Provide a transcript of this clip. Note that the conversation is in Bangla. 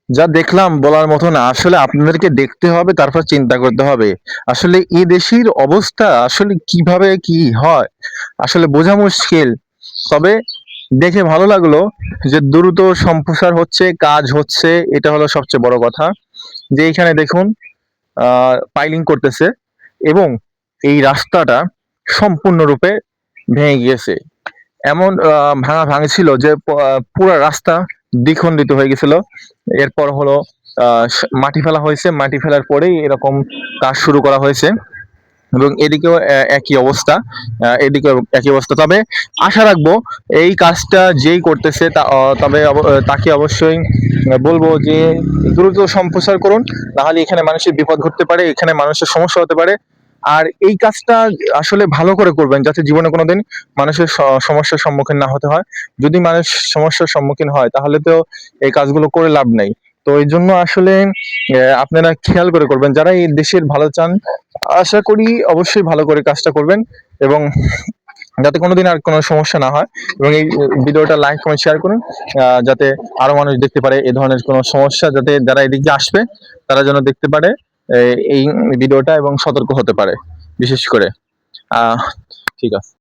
যা দেখলাম বলার মতো না। আসলে আপনাদেরকে দেখতে হবে, তারপর চিন্তা করতে হবে। আসলে এই দেশের অবস্থা আসলে কিভাবে কি হয়? আসলে বোঝা মুশকিল। তবে দেখে ভালো লাগলো যে দ্রুত সম্প্রসার হচ্ছে, কাজ হচ্ছে। এটা হলো সবচেয়ে বড় কথা। যে এইখানে দেখুন পাইলিং করতেছে এবং এই রাস্তাটা সম্পূর্ণরূপে ভেঙে গিয়েছে। এমন ভাঙাভাঙি ছিল যে পুরা রাস্তা দ্বিখণ্ডিত হয়ে গেছিল। এরপর হলো মাটি ফেলা হয়েছে। মাটি ফেলার পরেই এরকম কাজ শুরু করা হয়েছে এবং এদিকেও একই অবস্থা। এদিকেও একই অবস্থা। তবে আশা রাখবো এই কাজটা যেই করতেছে তবে তাকে অবশ্যই বলবো যে দ্রুত সম্প্রসার করুন। নাহলে এখানে মানুষের বিপদ ঘটতে পারে, এখানে মানুষের সমস্যা হতে পারে। আর এই কাজটা আসলে ভালো করে করবেন যাতে জীবনে কোনোদিন মানুষের সমস্যার সম্মুখীন না হতে হয়। যদি মানুষ সমস্যার সম্মুখীন হয় তাহলে তো এই কাজগুলো করে লাভ নাই। তো এই জন্য আসলে আপনারা খেয়াল করে করবেন যারা এই দেশের ভালো চান। আশা করি অবশ্যই ভালো করে কাজটা করবেন এবং যাতে কোনোদিন আর কোনো সমস্যা না হয়। এবং এই ভিডিওটা লাইক কমেন্ট শেয়ার করুন যাতে আরো মানুষ দেখতে পারে এই ধরনের কোনো সমস্যা, যাতে যারা এদিকে আসবে তারা যেন দেখতে পারে এই ভিডিওটা এবং সতর্ক হতে পারে বিশেষ করে। আহ ঠিক আছে।